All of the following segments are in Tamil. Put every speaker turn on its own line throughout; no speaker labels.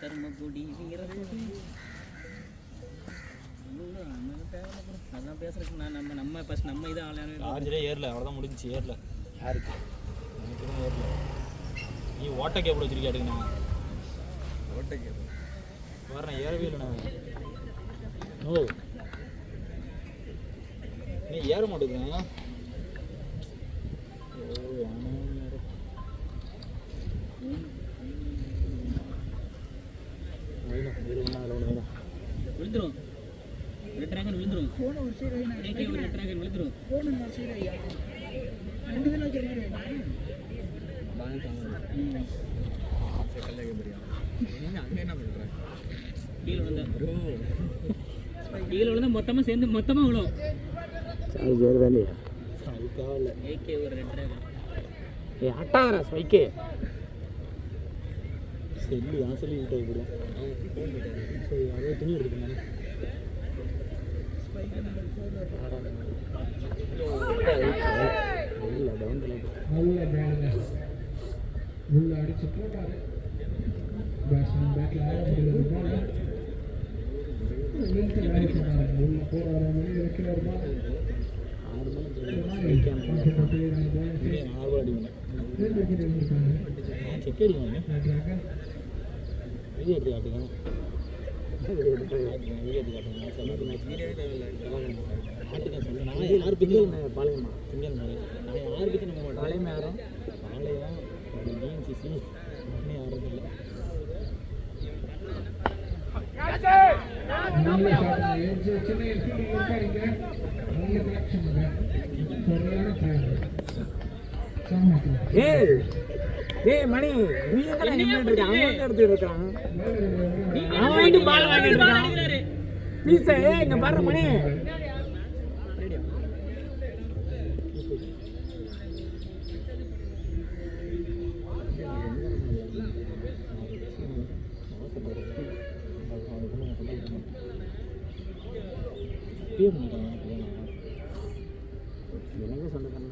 தர்மபுடி வீரகுடி அதெல்லாம் பேசுறதுக்கு நான் நம்ம ஃபஸ்ட் நம்ம இதை
சார்ஜரே ஏறல, அவ்வளோதான் முடிஞ்சிச்சு. ஏறல யாருக்கு எனக்கு ஏறல. நீ ஓட்ட கேபிள் வச்சிருக்கே எடுக்கண்ணா. ஓட்ட கேபிள் வரேன், ஏறவே இல்லைண்ணா. ஓ நீ ஏற மாட்டேங்குதுண்ணா.
விழுந்துரும், ட்ராகன் விழுந்துரும். ஃபோன் ஒரு சைடு ஒரு ட்ராகன் விழுந்துரும். ஃபோன் ஒரு சைடு ஐயா 2 கிலோ வச்சிருக்கேன் நான் செகண்ட்ல கேட்பறியா நீங்க அங்க என்ன பண்ற? கீழ விழுந்தா மொத்தமா சேர்ந்து மொத்தமா விழும். சார்ஜ் ஏற வேலையா அதுக்காகல. ஏகே ஒரு ரெட் ட்ராகன் ஏ அட்டாதரா ஸ்பைக்கே செல்லு ஆசலி விட்டு போடுவோம். சரி அதே துணி எடுத்துக்கணும். இல்லை டவுன் நல்ல பேட் உள்ள அடிச்சு போட்டாரு. பேட்ஸ்மேன் பேட்டில் ஆட முடியாது. பால் உள்ள போறாரு, வெளியே வைக்கிறார். பால் 6 மணி செக் அடிக்கணும். வீடியோ எடுத்து காட்டுங்க. நான் யார் பிடிக்கும் பாளையமா திங்கள் நான் யாருக்கு நம்ம பாளையம் யாரும் பாளையம் டிஎன்சிசி இன்னும் யாரும் இல்லை. ஏய் மணி நீ எங்க நின்னுட்டு இருக்க? அவன் வந்து எடுத்து இருக்கான். அவன் வந்து பால் வாங்கிட்டு இருக்கான். பீஸ் ஏய் இங்க பாரு மணி. எனக்கு சொந்தக்காரன்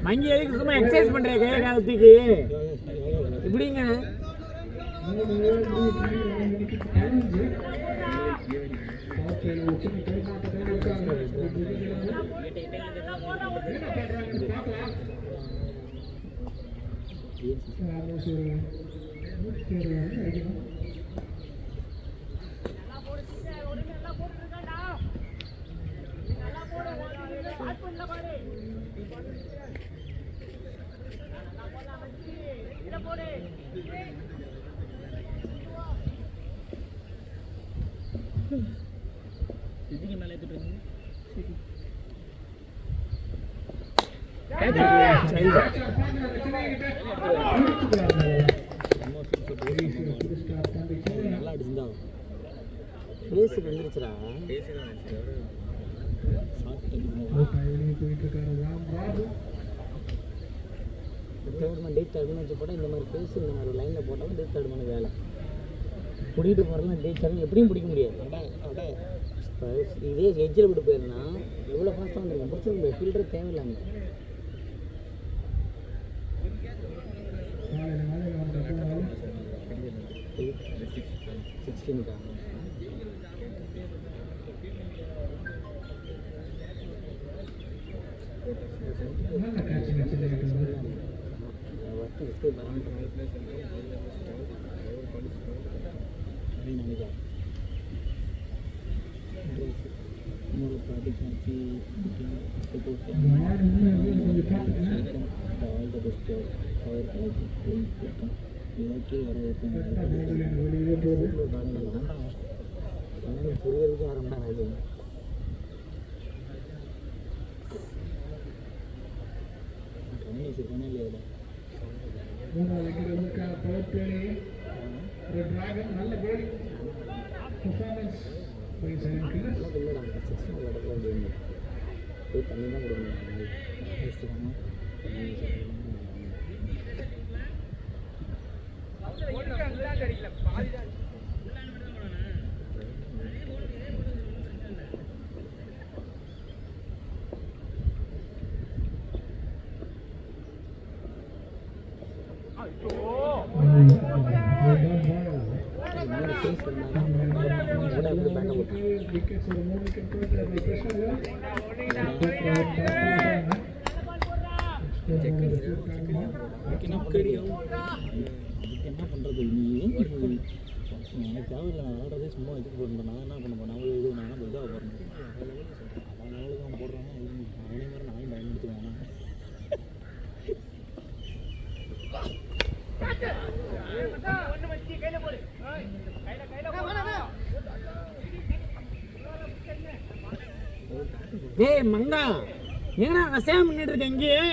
மங்கி எதுக்கு சும்மா எக்ஸசைஸ் பண்றேன் கை காலத்துக்கு இப்படிங்க. இதுக்கு மேலே ஏற்றிட்டு நல்லா அடிச்சுருந்தா பேசி வந்துருச்சுடா. டேட் தடுமணி வச்சு போட்டால் இந்த மாதிரி பேசி இந்த மாதிரி லைனில் போட்டாலும் டேட் தடுமணி வேலை பிடிக்கிட்டு போகிறதுலாம் டேட் தடுமணி எப்படியும் பிடிக்க முடியாது. இப்போ இதே எஜ்ஜில் விட்டு போயிருந்தா எவ்வளோ ஃபாஸ்ட்டாக வந்துருக்கேன். பிடிச்சிருக்க ஃபில்டர் தேவையில்லாங்க. புரியறதுக்கு ஆரம்பம் அது நல்ல போலிங் பெர்ஃபார்மன்ஸ் தண்ணி தான் கொடுக்கணும். பேஸ் இருந்தால் எப்படி பேக்க என்ன பண்ணுறது நீ எனக்கு தேவையில்லை நான் விளாட்றதே சும்மா வச்சுட்டு போகிறேன் நான் என்ன பண்ண போகிறேன் நான் இது நான் இதாக போகிறேன் அவனுக்கு அவன் போடுறான் அவனே மாதிரி நானும் பயன்படுத்துவேன் டேய் மங்கா ஏன்னா அசையா முன்னிட்டு இருக்க இங்கேயே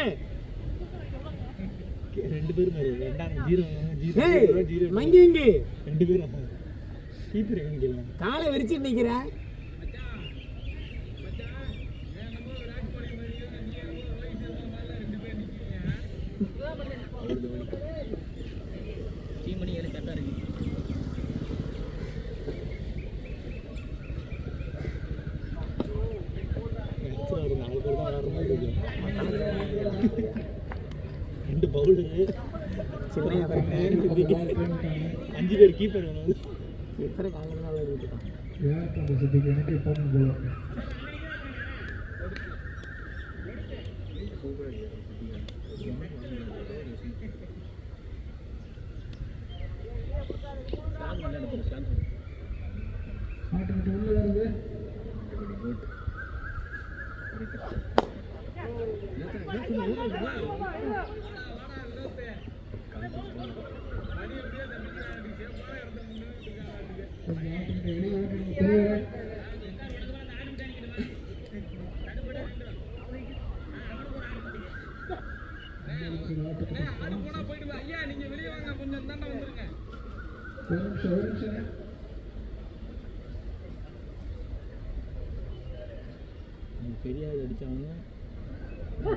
2 பேரும் ரெண்டாங்க 0 மங்கி இங்கே 2 பேரும் கீப்பர் எங்க காலை விரிச்சு நிக்கிறேன் டீம் மணி 7 கரெக்டா இருக்கு ஒரு 4 பேர் தான் விளையாடுற மாதிரி இருக்கு 2 பவுலரு சின்ன 5 பேர் கீப்பர் வேணும் கீப்பரை காலையில் நல்லா விட்டுட்டான் எனக்கு போகணும் பெரிய ஆள் அடித்தாங்க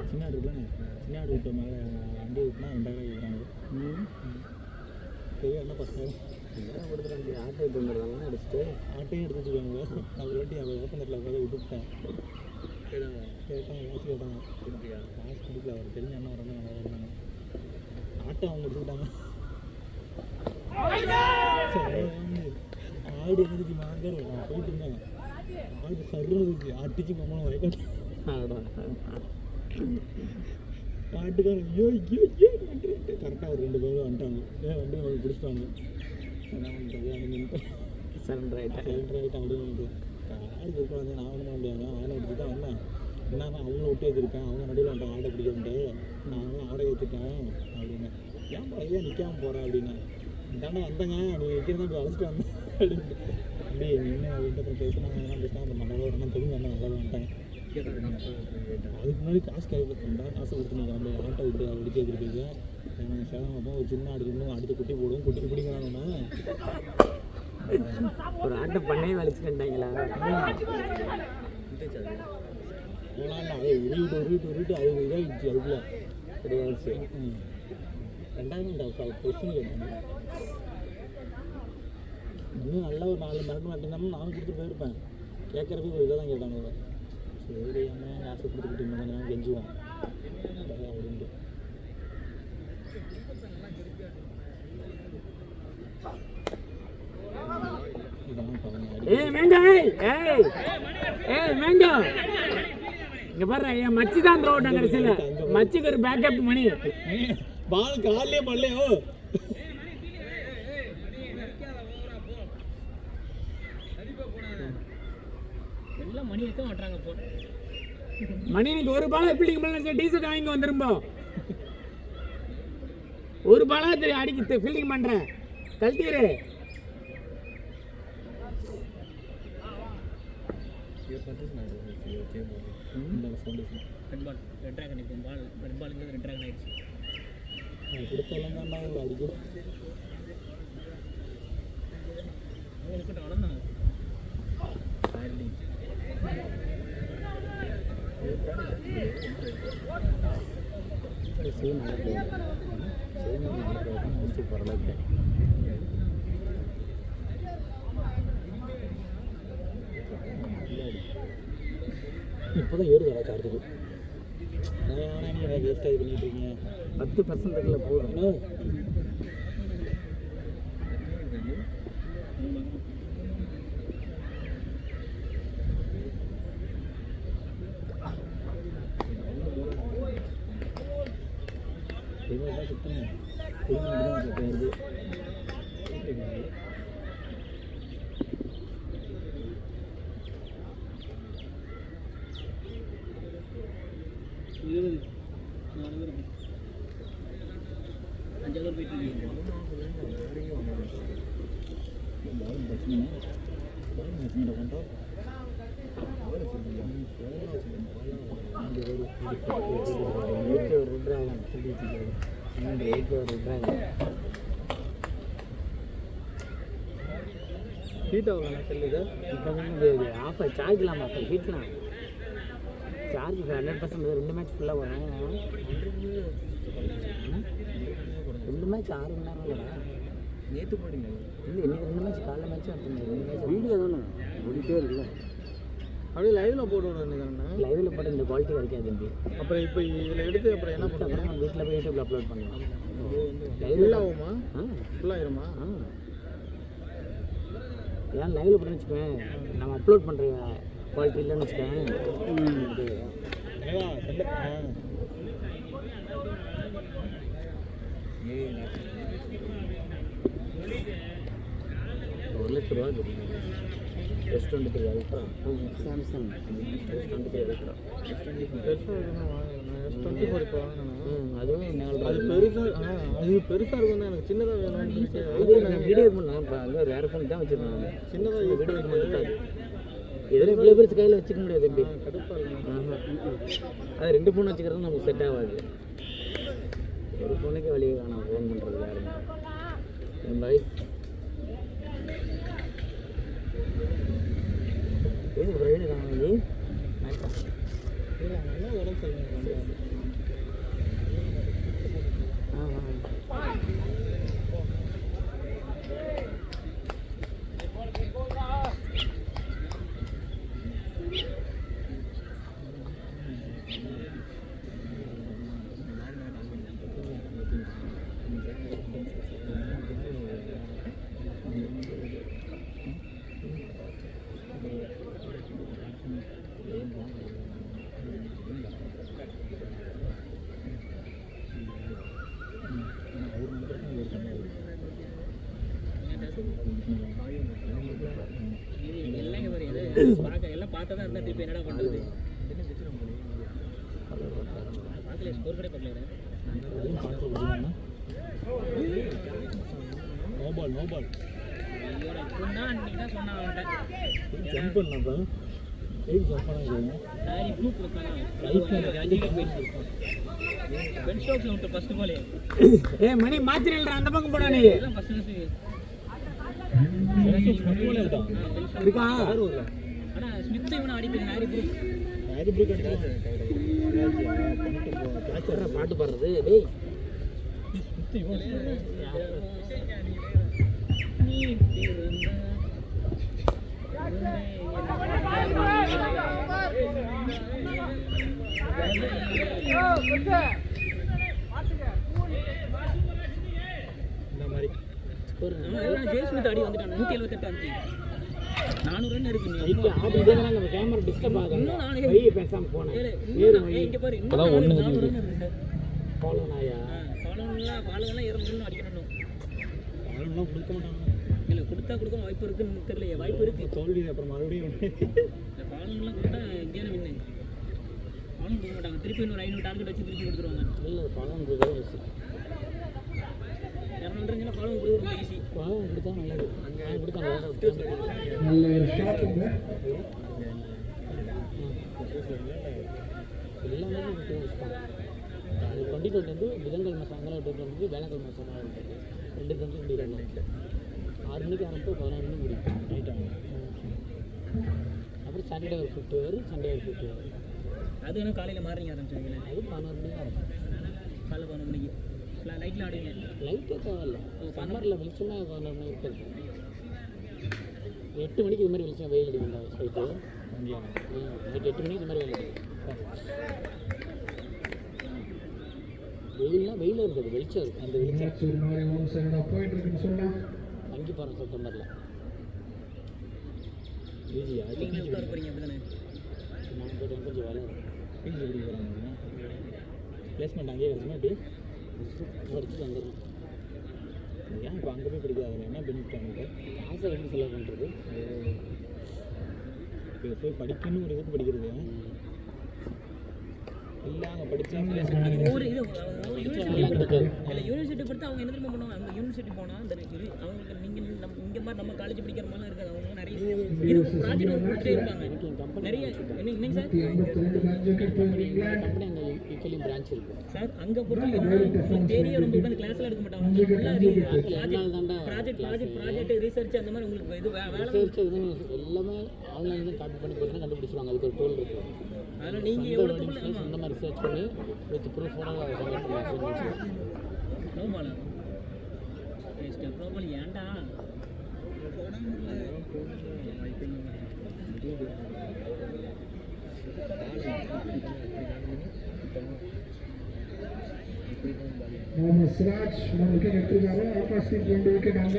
சின்ன ஆடு இருக்குல்ல சின்ன ஆடு விட்ட மேலே வண்டி விட்டுனா 2000 இருக்கிறாங்க பெரிய ஆள்னா 10,000 கொடுத்துறாங்க ஆட்டோ எடுத்துங்கிறதால அடிச்சுட்டு ஆட்டையும் எடுத்து வச்சுக்கோங்க நான் ஒரு வாட்டி அவள் ஓப்பனரில் உட்காந்து விட்டுவிட்டேன் கேட்டாங்க காசு கேட்டாங்க காசு கொடுக்கல அவர் தெரிஞ்ச அண்ணன் வரணும் நல்லா இருந்தாங்க ஆட்டோ அவங்க எடுத்துக்கிட்டாங்க ஆடு எதுக்கு மாங்கர் நான் போயிட்டு இருந்தேன் ஆடு சர்றதுக்கு அடிச்சு மாமலாம் வயக்காட்டு ஆட்டுக்காரன் ஐயோ ஐயோ ஐயோ கரெக்டாக ஒரு 2 பேரும் வந்துட்டாங்க வண்டி அவங்க பிடிச்சிட்டாங்க என்ன பண்ணுறது அப்படின்னு சரண்டர் ஆகிட்டேன் அப்படின்னு ஆடு இருக்க வந்து நான் ஒன்றும் பண்ண முடியாது ஆடை எடுத்து தான் வந்தேன் என்னன்னா அவங்களும் விட்டு வச்சுருக்கேன் அவங்க நடுவில் வந்துட்டான் ஆடை பிடிக்கிட்டு நானும் ஆடை வச்சுட்டேன் அப்படின்னு ஏன் பழைய நிற்காமல் போகிறேன் அப்படின்னு தானே வந்தேங்க நீ வைக்கிறதா போய் அழைச்சிட்டு வந்தேன் அப்படின்ட்டு அப்படி என்ன அப்படின்ட்டு அப்புறம் பேசினாங்க என்ன பேசினா அப்புறம் நல்லா வரணும் தெரிஞ்சு வந்தேன் நல்லா வந்துட்டாங்க அதுக்கு முன்னாடி காசு கைப்பற்றா காசு கொடுத்து நீங்கள் அப்படி ஆட்டை விட்டு அடிச்சு வச்சுருப்பீங்க நாங்கள் சேலம் அப்போ ஒரு சின்ன ஆடு இன்னும் அடுத்து குட்டி போடுவோம் குட்டி பிடிக்கிறாங்கன்னா ஒரு ஆட்டை பண்ணே வலிச்சுட்டாங்களா போனால அதை உருவிட்டு அது இதாகிடுச்சு அதுக்குள்ள கிடையாச்சு 2000 கொஸ்டின் கேட்டாங்க இன்னும் நல்லா ஒரு 4 மிரட்டு மாட்டிருந்தாலும் நானும் கொடுத்துட்டு போயிருப்பேன் கேட்குறப்ப ஒரு இதாக தான் கேட்டாங்க சரி அம்மா காசு கொடுத்துக்கிட்டு இன்னும் கொஞ்சம் நேரம் கெஞ்சுவோம் அப்படின்ட்டு இங்க பாரு என் மச்சி தான் த்ரோட்டாங்க கடைசியில் மச்சிக்கு ஒரு பேக்கப் மணி பால் காலையே பண்ணலையோ எல்லாம் மணி வைக்க மாட்டாங்க போ மணி நீங்க ஒரு பாலா ஃபீல்டிங் பண்ணல டீசர்ட் வாங்கி வந்துரும்போ ஒரு பாலா தெரியும் அடிக்க ஃபீல்டிங் பண்றேன் கல்தீரு இப்போதான் ஏறுதா சார்ஜுக்கு ஆனால் நீங்கள் வேஸ்ட்டாக இது பண்ணிட்டு இருக்கீங்க 10% போதும்
இவ்வளோ சுத்தணும் குளிக்க மட்டும் தான் ஹீட் ஆகலாம் செல்லுது
இப்போ வந்து ஆஃப் சார்ஜ்லாம் ஆஃப் ஹீட்லாம் சார்ஜ் 100% 2 மேட்ச் ஃபுல்லாக வரும் 2 மேட்ச் 6 மணி நேரம் இல்லைடா
நேற்று போடுங்க
இல்லை இன்னைக்கு 2 மேட்ச் காலைல மேட்ச் அடுத்த 2 மேட்ச்
வீடியோ தானே ஓடிட்டே இருக்குல்ல அப்படியே லைவில் போட்டு விடுறேன்
லைவில் போட்டு இந்த குவாலிட்டி கிடைக்காது தம்பி
அப்புறம் இப்போ இதில் எடுத்து அப்புறம் என்ன பண்ணுறேன்
அப்புறம் வீட்டில் போய் யூடியூப்ல அப்லோட் பண்ணலாம்
லைவில் ஆகுமா
ஆ
ஃபுல்லாகிருமா
ஆ ஏன் லைவில் போட்டு வச்சுக்கேன் நம்ம அப்லோட் பண்ணுற குவாலிட்டி இல்லைன்னு வச்சுக்கேன் ₹1,00,000 S23 Ultra Samsung S23 Ultra
S24 இப்போ வாங்கினேன்
அதுவும்
அது பெருசாக அது பெருசாக இருக்கும் தான் எனக்கு சின்னதாக வேணும்னு
அது நான் வீடியோ பண்ணேன் இப்போ அங்கே வேறு ஃபோன் தான் வச்சுருந்தேன்
சின்னதாக
வீடியோ மட்டும் இருக்காது இதில் இவ்வளோ பேர் கையில் வச்சுக்க முடியாது தம்பி
கடுப்பாக இருக்கும்
அது 2 ஃபோன் வச்சுக்கிறது நமக்கு செட் ஆகாது ஒரு ஃபோனுக்கே வழியே காணும் ஃபோன் பண்ணுறது யாருமே என் பாய் ஏன் அப்புறம் ஏன் காணும்
இல்லை நல்லா உடம்பு சொல்லுங்கள் எல்லாம் பார்த்தா தான் இருந்தால் திருப்பி என்னடா பண்ணுறது பார்க்கல ஸ்கோர் கூட பார்க்கல நோபால் நோபால் அன்றைக்கி தான் சொன்னான் அவன்கிட்ட ஜம்ப் பண்ணப்போ ஜம்ப் பண்ண ப்ளூ பென் ஸ்டோக்ஸில் விட்டு ஃபஸ்ட்டு பாலே
ஏ மணி மாத்திரல்ற அந்த பக்கம் போடா நீ
எல்லாம் ஃபஸ்ட்டு
இருக்கா
ஆனா ஸ்மித் இவனை அடிக்குது ஹாரி ப்ரூக் அடிச்சு
பாட்டு பாடுறது டேய்
இந்த மாதிரி ஜெயஸ்மித் அடி வந்துட்டான் 178 400 ரன் இருக்கு
இப்போ ஆடிட்டே தான் நம்ம கேமரா டிஸ்டர்ப் ஆகுது வெளிய பேசாம போனேன்
இங்க பாரு இப்பதான் 1 இருக்கு
ஃபாலோ நாயா
ஃபாலோலாம் இறங்கணும் அடிக்கணும் ஃபாலோலாம் கொடுக்க மாட்டாங்க இல்ல கொடுக்க வாய்ப்பு இருக்குன்னு தெரியல வாய்ப்பு இருக்கு தோல்வி அப்புறம் மறுபடியும் ஃபாலோலாம் கொடுத்தா இந்தியால வின்னு ஃபாலோ கொடுக்க மாட்டாங்க திருப்பி இன்னொரு 500 டார்கெட் வச்சு திருப்பி கொடுத்துருவாங்க
இல்ல ஃபாலோ கொடுக்கறது ஈஸி
200 ரன்ல ஃபாலோ கொடுக்கறது ஈஸி
ஃபாலோ கொடுத்தா நல்லது அங்க கொடுத்தா நல்லது எல்லாமே அது 20 வந்து புதன்கிழமை சாயங்காலம் 8 வந்து வேலைக்கிழமை சாயங்காலம் 2 வந்து முடியணும் 6 மணிக்கு ஆரம்பித்து 11 மணிக்கு முடிக்கும் நைட் ஆகும் அப்புறம் சாட்டர்டே ஒரு 50 வரும் சண்டே ஒரு 50 வரும்
அது என்ன காலையில் மார்னிங் ஆரம்பிச்சிருக்கீங்க
அது 11 மணிக்கு ஆரம்பிக்கும்
காலையில் 11 மணிக்கு லைட்டில் ஆடுவீங்க
லைட்டே தேவையில்ல சம்மரில் வெளிச்சமாக 11 மணி இருக்காது 8 மணிக்கு இது மாதிரி வெளிச்சம் வெயில் அடிக்கும்டா ஸ்ட்ரைட்டு நைட் 8 மணிக்கு இது மாதிரி வெயில் அடிக்கும் வெயில்னா வெயிலாக இருக்குது வெளிச்சம் இருக்குது அந்த வெளிச்சம் அங்கி போகிறேன் செப்டம்பரில் ஈஸியா
போகிறீங்க அப்படி தானே
நான் போய்ட்டு கொஞ்சம் வேலை இருக்கும்
பிஜி எப்படி போகிறாங்க பிளேஸ்மெண்ட் அங்கேயே கிடைச்சுமா எப்படி
படிச்சுட்டு வந்துடணும்.
ஏன் இப்போ அங்கே போய் படிக்காது? என்ன பெனிஃபிட் அவனுக்கு?
காசை எப்படி செலவு பண்ணுறது?
இப்போ போய் படிக்கணும் ஒரு இதுக்கு படிக்கிறது இல்லை. அங்கே படித்தா
ஒரு இது ஒரு யூனிவர்சிட்டி பொறுத்து அவங்க என்ன தெரியுமா பண்ணுவாங்க, அந்த யூனிவர்சிட்டி போனால் அந்த அவங்களுக்கு நீங்கள் நம்ம இங்கே மாதிரி நம்ம காலேஜ் படிக்கிற மாதிரிலாம் இருக்காது. அவங்க நிறைய இது ப்ராஜெக்ட் ஒர்க் கொடுத்துட்டே இருப்பாங்க. நிறைய என்னங்க சார்
கம்பெனி அங்கே யூகேலையும் பிரான்ச் இருக்குது
சார். அங்கே பொறுத்து தேரியை ரொம்ப உட்காந்து கிளாஸில் எடுக்க மாட்டாங்க. ஃபுல்லாக ப்ராஜெக்ட் ரிசர்ச் அந்த மாதிரி உங்களுக்கு இது வேலை
ரிசர்ச் எல்லாமே ஆன்லைனில் தான் காப்பி பண்ணி பார்த்தீங்கன்னா கண்டுபிடிச்சிருவாங்க. அதுக்கு ஒரு டூல் இருக்குது.
அதனால் நீங்கள் எவ்வளோ
இந்த மாதிரி ரிசர்ச் பண்ணி வித் ப்ரூஃபோட சப்மிட் பண்ணலாம்.
ப்ரோபாலா ப்ரோபால் ஏன்டா
मोहम्मद सिराज 9 विकेट எடுத்துட்டாரு. ஆப்போசிட் 2 விக்கெட் அங்க.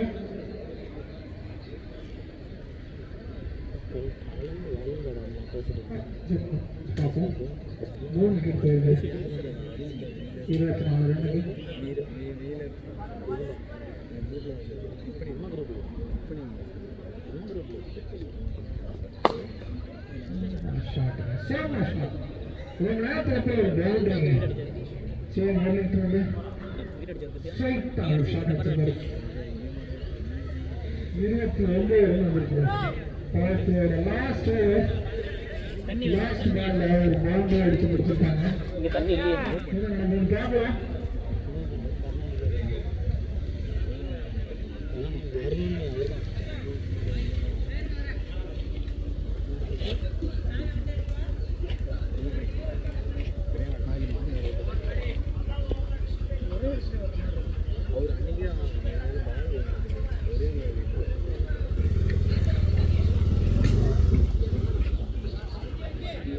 மூணு விக்கெட் போயிருக்கு. 24 ரன்னுக்கு. Shot same shot. ஒரு நேரத்துல போய் ஒரு பவுண்டரி சேம் ஹைலைட் ஸ்ட்ரைட் ஆன ஷாட் அடிச்சாரு. 29 ரன் வந்திருக்காரு. பாத்தோட லாஸ்ட் பால் ஒரு பவுண்டரி அடிச்சு முடிச்சிருக்காங்க.
இங்கே தண்ணி இல்லையே.
இது கேப்ல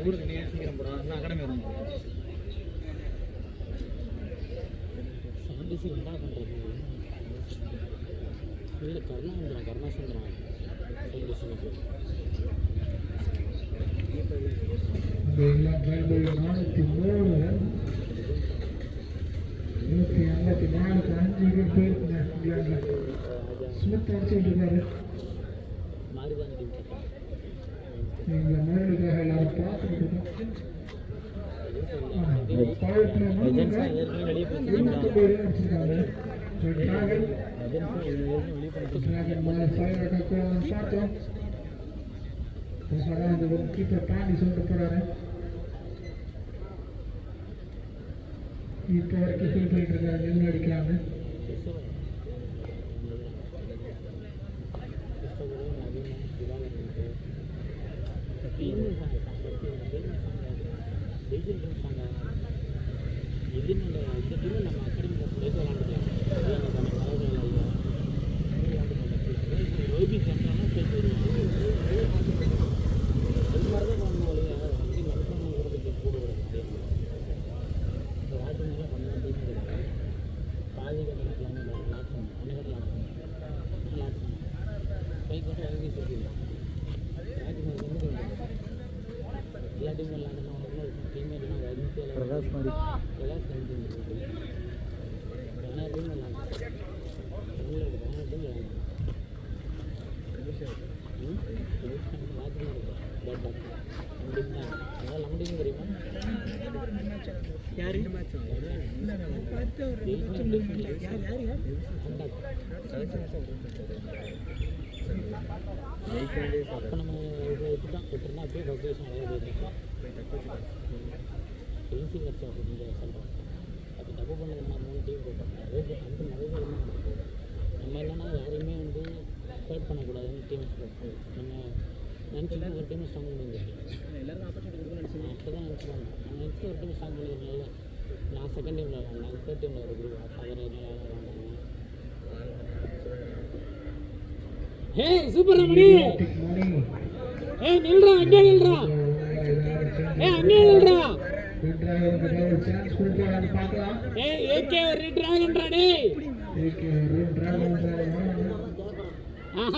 ஊருக்கு நீ சீக்கிரம் போகிறான். நான் அகாடமி வரணும்.
சாண்டிசி என்ன பண்ணுறது? இல்லை கருணாசுந்தரம் சாண்டிசினுக்கு
எல்லாம் ட்ரைவ் 403 ரன் 154க்கு 5 விக்கெட் போயிருக்குங்க. இந்தியாவில் ஸ்மித் அடிச்சுட்டு இருக்காரு.
மாறிதான் டீம் கட்டேன்.
இந்த முரளிக்காக எல்லாரும் பார்த்துட்டு இருக்கோம். பவர் பிளே
வெளியே போய்
அடிச்சிருக்காரு. டிராகன் மேலே ஃபயர் அட்டாக் பார்த்தோம். அந்த ஒரு கீப்பர் தாண்டி சொல்லிட்டு போறாரு. இப்போ வரைக்கும் ஃபீல் பண்ணிட்டு இருக்காரு. எதுவும் அடிக்கலான்னு
இந்த டீம் நம்ம அகாடமியில் பிளேஸ் விளாண்டுக்கலாம். ரோபி பண்ணுறாங்கன்னா சேர்த்து வருவாங்க. அது மாதிரி தான் பண்ணணும் வழியா வந்து மனுஷன் கூட போடுவாங்க. ராஜ்மெல்லாம் பண்ணலாம் டீம் கிடையாது. பாதி கட்டணம் லாக் பண்ணணும். அனைவரும் லாக் பண்ணணும். லாக் பண்ணணும். கை கொண்டு வாங்கி சொல்லிடலாம். ராஜ்மெல் வந்து எல்லா டீமும் விளாண்டுனா டீம் எல்லாம் வரிசை பிரகாஷ் மாதிரி பிரகாஷ் வந்து எல்லா டீமும் விளாண்டு எல்லா டீம் விளாண்டு நம்ம டீம் தெரியுமா?
யார்
அப்போ நம்ம விட்டுட்டோம். விட்டுருந்தா அப்படியே ஃபஸ்ட் நிறைய போயிருக்கோம். பென்சிங் வச்சா நீங்கள் சொல்கிறோம். அப்போ தப்பு பண்ணது நம்ம 3 டீம் போட்டோம். அதே அந்த நிறைய பேர் நம்ம என்னென்னா யாரையுமே வந்து ஹர்ட் பண்ணக்கூடாதுன்னு டீம் நம்ம நினச்சிட்டு ஒரு டீம் ஸ்ட்ராங் பண்ணியிருந்தேன்.
எல்லாரும் ஆப்பர்ச்சுனிட்டி கொடுக்கணும்னு நினச்சிங்க.
அப்போ தான் நினச்சிருவாங்க. நான் நினச்சி ஒரு டீம் ஸ்ட்ராங் பண்ணியிருந்தேன்ல. நான் செகண்ட் டீமில் விளாண்டேன். தேர்ட் டீமில் ஒரு குரூப் அவர் விளாண்டாங்க. Hey super Ramani. ஏ நில்றா, அங்கே நில்றா. அங்கே நில்றா.
சான்ஸ் கொடுக்கலான்னு பார்க்கலாம்.
ஏகே ஒரு டிராகன்டா டேய்.
ஏகே ஒரு டிராகன்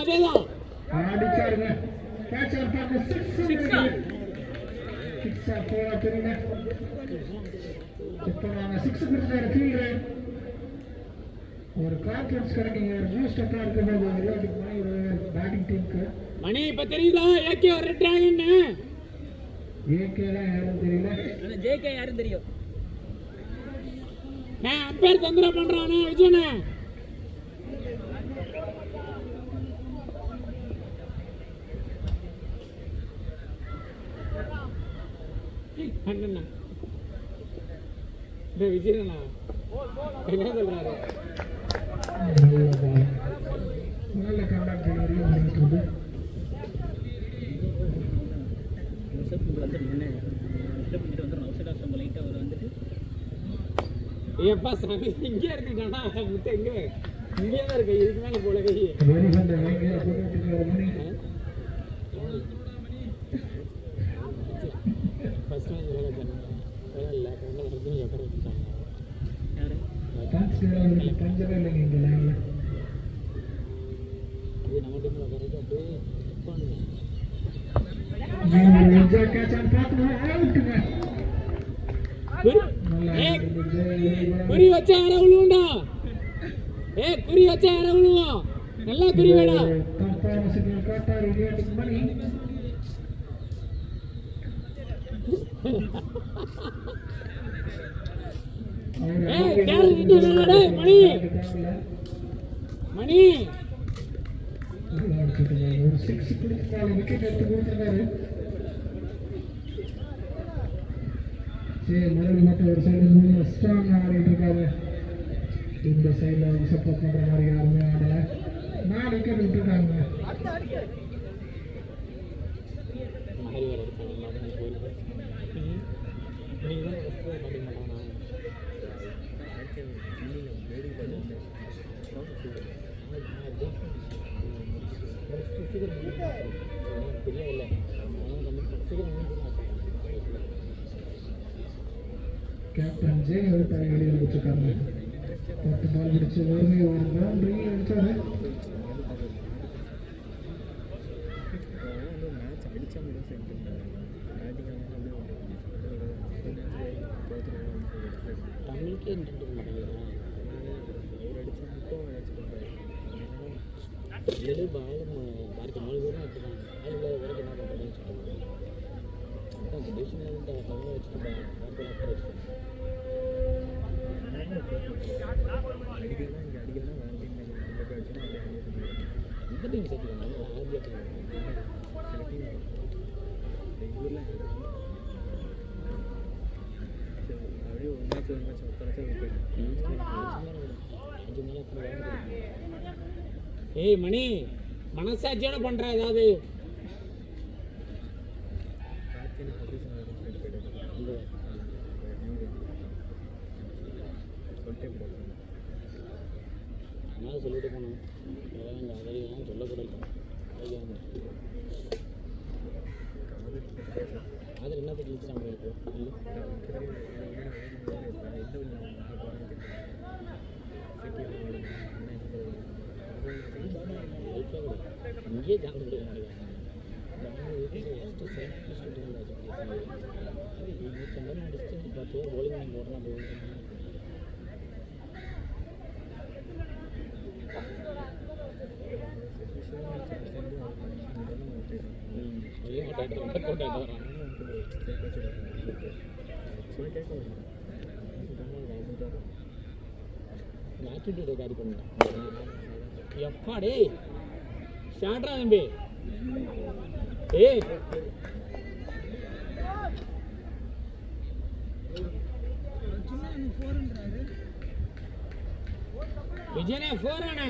அதேதான்
அடிச்சாருங்க. கேட்சர் பார்க்க 6 போறா தெரியுங்க. இப்போ நாங்க 6 கொடுத்தாரு ஃபீல்டர். ஒரு கான்ஃபிடன்ஸ் கிடைக்குங்க, ஒரு பூஸ்டப்பா இருக்கும்போது விளையாட்டுக்கு மணி பேட்டிங் டீமுக்கு.
மணி இப்போ தெரியுதா ஏகே ஒரு டிராகன்?
ஏகேலாம் யாரும் தெரியல.
ஆனா ஜேகே யாரும் தெரியும்.
நான் அம்பேர் தொந்தரவு பண்றானே விஜயனே. அண்ணா இந்த விஜயனா என்ன சொல்றாரு?
நல்ல காண்டாக்ட் டெலிவரியும் பண்ணிட்டு
வந்து நின்று பண்ணிட்டு வந்துடும். அவுட் சைட் ஆஃப் நம்ம லைட்டாக அவர் வந்துட்டு
ஏப்பா சாமி இங்கே இருக்குட்டானா முட்டை எங்கே இங்கே தான் இருக்கு. இதுக்கு மேலே போல கை
வெரி குட் எங்க போட்டுட்டு மணி.
ஃபர்ஸ்ட் மேட்ச் விளையாடுறாங்க இல்ல கரெக்டாக வருதுன்னு எக்கரை வச்சுட்டாங்க.
யார்
பஞ்ச் பஞ்சமே இல்லைங்க இந்த லைன்ல.
இது நம்ம டீமில் கரெக்டாக அப்படியே பண்ணுங்க.
கேட்ச் ஆன் பாத்துங்க அவுட்டுங்க.
குறி வச்சா யாரை விழுவுண்டா? குறி வச்சா யாரை விழுவோம்? நல்லா குறி வேடா.
தப்பான சிக்னல் காட்டாரு விளையாட்டுக்கு மணி.
மணி மணி
ஒரு 6 கொடுத்து 4 விக்கெட் எடுத்து கொடுத்துருக்காரு. சரி முதல் மட்டும் ஒரு சைடு 3 ஸ்ட்ராங் ஆடிட்டு இருக்காரு. இந்த சைடில் அவங்க சப்போர்ட் பண்ணுற மாதிரி யாருமே ஆடலை. 4 விக்கெட் விட்டுருக்காங்க.
மாறி வர இருக்காங்க. நீங்கள் தான் மாட்டேங்க மாட்டானா? தெரியல
கேப்டன் ஜெய் அவுட் ஆகி வெளியில் வச்சுருக்காங்க. 10 பால் பிடிச்சி ஒரு பவுண்டரி அடிச்சாரு.
தமிழுக்கே இன்ட்ரெஸ்ட் மாட்டேங்கிறேன். இல்லை பாலும் பாருக்க 4 பேரும் எடுத்துக்காங்க. ஆள் இல்லாத வரைக்கும் என்ன பண்ணுறதுன்னு சொல்லுவாங்க. டிவிஷன் தமிழை வச்சுட்டு பாப்பா வச்சுக்கோங்க. இந்த டீம் சேர்த்துக்கோங்க. ஆர்பியா ஏய் மணி மனசாட்சியோட பண்ற ஏதாவது சொல்லிட்டு போனோம். அதெல்லாம் சொல்லக்கூடாது. அதில் என்னத்தை கிழிச்சாங்க இப்போ இங்கே ஜாங்க விட மாட்டேங்கிறாங்க. அடிச்சுட்டு 10 ஓவர் bowling பண்ணி போடலாம். ஆட்டிடியூடை கேரி பண்ணிட்டேன். எப்பா டே ஷாட்ரா தம்பி. விஜயனே 4 ஆனா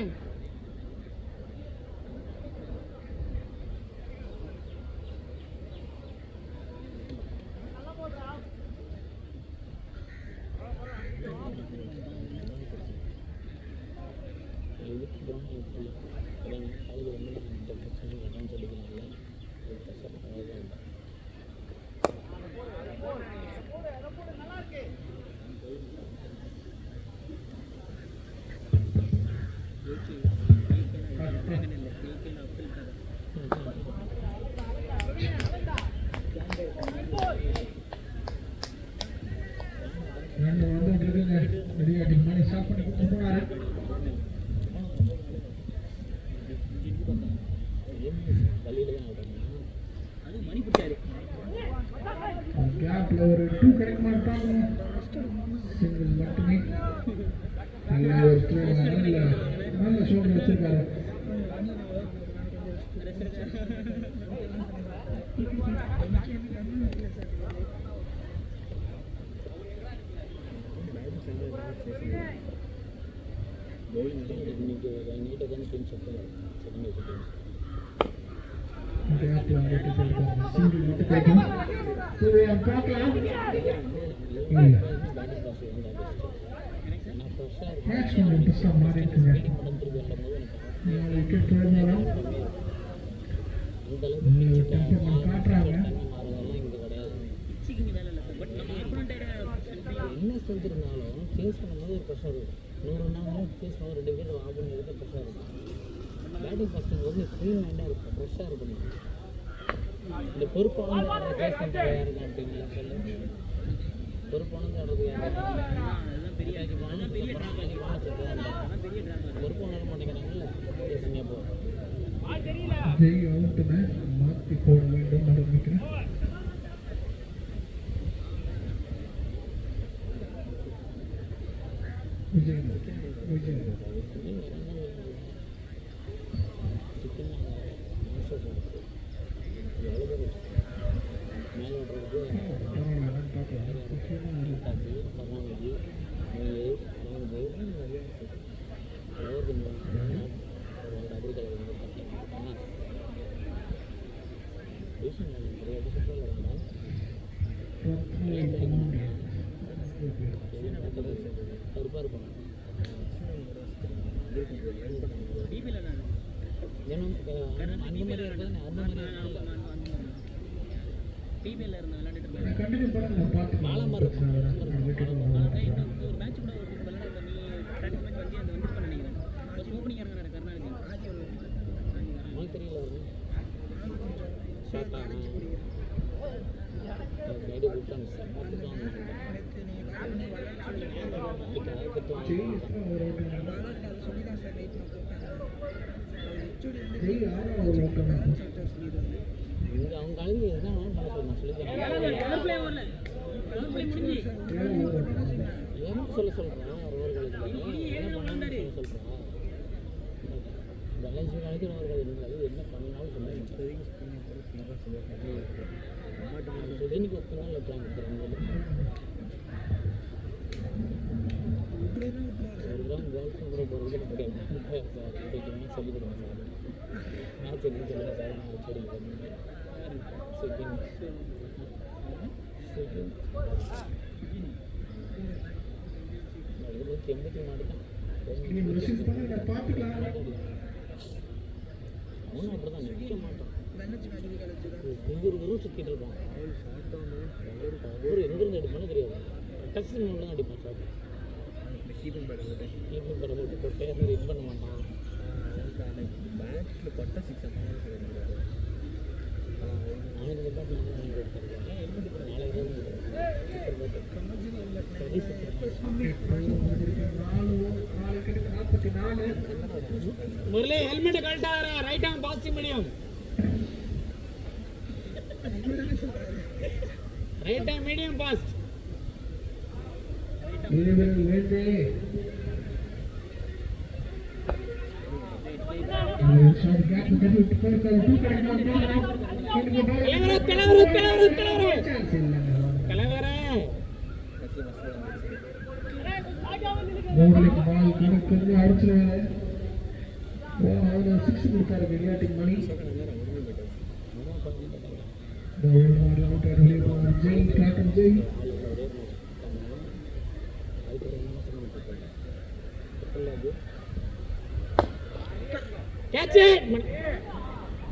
ரெண்டு வந்துட்டு இருக்குங்க. ரெடி ஆட்டி மணி ஸ்டாப் பண்ணி கொடுத்து போனாரு.
மணி பிடிச்சாரு.
கேப்ல ஒரு 2 கிடைக்குமா பார்க்கணும். சிங்கிள் மட்டுமே நல்ல ஒரு நல்ல ஷோட் வச்சிருக்காரு. கேப்ல வந்துட்டு போயிருக்காரு. சிங்கிள் மட்டும் கிடைக்கும். பார்க்கலாம். மேட்ச் கொஞ்சம் இன்ட்ரெஸ்டாக மாறி இருக்குங்க. 4 விக்கெட் போயிருந்தாலும் டெம்பர்மெண்ட் காட்டுறாங்க.
பிச்சிக்கிங்க வேலை இல்லை சார். பட் நம்ம ஆப்போனண்ட்டை
என்ன செஞ்சிருந்தாலும் சேஸ் பண்ணும்போது ஒரு ப்ரெஷர் இருக்கும். 100 ரன்னாலும் சேஸ் பண்ணும்போது 2 விக்கெட் ஆகும் எடுத்து ப்ரெஷர் இருக்கும். பேட்டிங் ஃபஸ்ட்டு வந்து ஃப்ரீ மைண்டாக இருக்கும், ஃப்ரெஷ்ஷாக இருக்கணும். இந்த பொறுப்பான சேஸ் பண்ணுறது யார் இருக்கான்னு அப்படிங்களா சொல்லு. பொறுப்பானது ஆடுறது யார்?
அதெல்லாம் பெரிய பெரிய
பொறுப்பு உணர மாட்டேங்கிறாங்கல்ல பேசுங்க. போ
ஜெய் அவுட்டுன்னு மாற்றி போட வேண்டும் நினைக்கிறேன். விஜய் விஜய்
டிபியில் நான் டிபியில் இருந்த விளையாண்டுட்டு இருந்தேன்.
கண்டிப்பாக படம் பார்த்துக்கலாம்.
ஒரு மேட்ச் கூட ஒரு விளையாட நீ ப்ராக்டிஸ் மேட்ச் வந்து அந்த வந்து பண்ண நினைக்கிறேன். ஃபர்ஸ்ட் ஓப்பனிங் இறங்குறாரு கருணாநிதி.
தெரியல இங்கே அவங்க கலந்து என்ன பண்ண சொல்லணும் சொல்லித்தரேன். ஏமா சொல்ல சொல்கிறேன் ஒரு காலத்தில் என்ன பண்ணான்னு சொல்ல சொல்கிறேன். பேலன்ஸ் காலத்தில் ஒரு காலம் இருந்தால் என்ன பண்ணாலும் சொன்னேன். சுதனிக்கு ஒப்பனா இல்லை கேர்ள்ஸும் கூட போகிறது சொல்லி கொடுங்க சார். மேட்ச் எப்படி சொல்லுங்கள் சார். நான் சரி செகண்ட் செகண்ட் 180 மாடு தான்
பார்த்துக்கலாம்.
அவனும் அப்படி தான் நிற்க மாட்டான். இங்கே சுற்றிட்டு இருப்பான். அவர் எங்கேருந்து அடிப்பானே தெரியாது. டச் மட்டும் தான் அடிப்பான். ஷாட் கீப்பிங் பேட்டை போட்டு போட்டு அது வின் பண்ண மாட்டான். பேட்டில் பட்ட 6 அவனுக்கு பேட் நாளைக்கு முரளி ஹெல்மெட் கழட்டாரா. Right arm positive medium. Right arm medium fast. விளையாட்டின் மணி ஜெய் கேப்டன் ஜெய்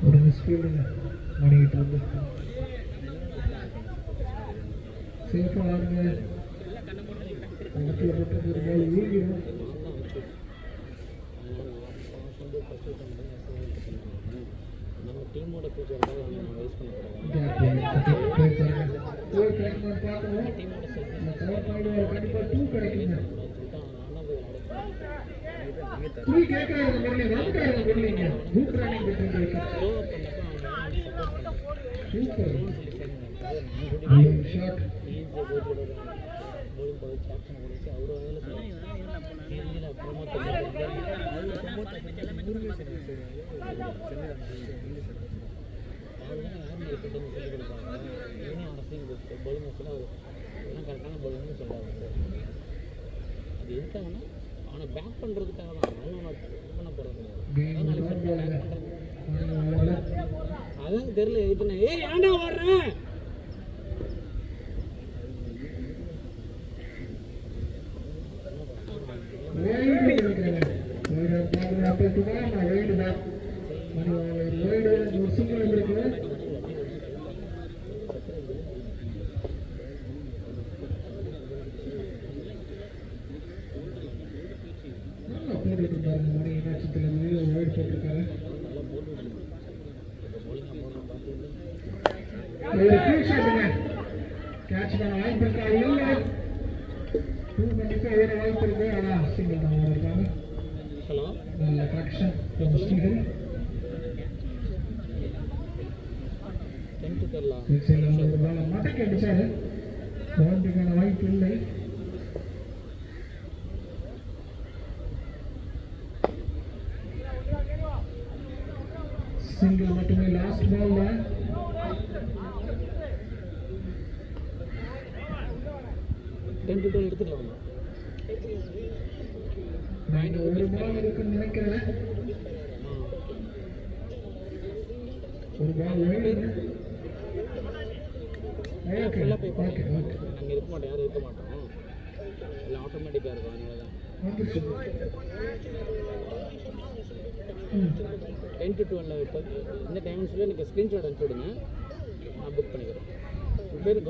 ஒரு மிஸ்ஃபீல்டுங்க மணிக்கிட்டு வந்து சேஃபாக ஆடுங்க. இடத்துல போட்டு ஒரு பால் ஊழிடும். நம்ம டீமோட ஃபியூச்சருக்காக நம்ம வேஸ்ட் பண்ணக்கூடாது. கண்டிப்பாக 2 கிடைக்குங்க. கேட்கறாங்க
சூப்பர் ஷாட்
ஈஸியாக கோச் போலிங் போட வச்சு கேப்டன் போட வச்சு அவரு வேலை இதில் ப்ரமோட் அவர் தான் யார் சொல்லிக் கொடுப்பாங்க இவனே அவனை பவுலிங் வச்சுல அவர் இதெல்லாம் கரெக்டான பவுலிங்னு சொல்லுவாங்க. அது எதுக்காகனா அவனை பேக் பண்ணுறதுக்காக தான் அவனை இது பண்ண போகிறது அதான் தெரியல இது பண்ண ஏய் ஏன்டா வர்றேன்
கேட்ச் பண்ண வாய்ப்பு இருக்கா இல்லை கண்டிப்பாக வேறு வாய்ப்பு இருக்கு ஆனால் சிங்கிள் தான் இருக்காங்க.
ஹலோ
நல்ல கரெக்ஷன் ஸ்டீவன்
10 to 12
மட்டைக்கு அடிச்சாரு பவுண்டரிக்கான வாய்ப்பு இல்லை. சிங்கிள் மட்டுமே லாஸ்ட் பால்ல
எடுத்துக்கலாம்
ஒரு பால் இருக்குன்னு நினைக்கிறேன். ஒரு பால் ஓகே ஓகே ஓகே
நாங்கள் இருக்க மாட்டோம் யாரும் இருக்க மாட்டோம் எல்லாம் ஆட்டோமேட்டிக்காக இருக்கும் அதனால தான் 10 to 12 இப்போ இந்த டைம்ஸில் எனக்கு ஸ்க்ரீன்ஷாட் அனுப்பிச்சி விடுங்க நான் புக் பண்ணிக்கிறேன். உங்கள் பேர்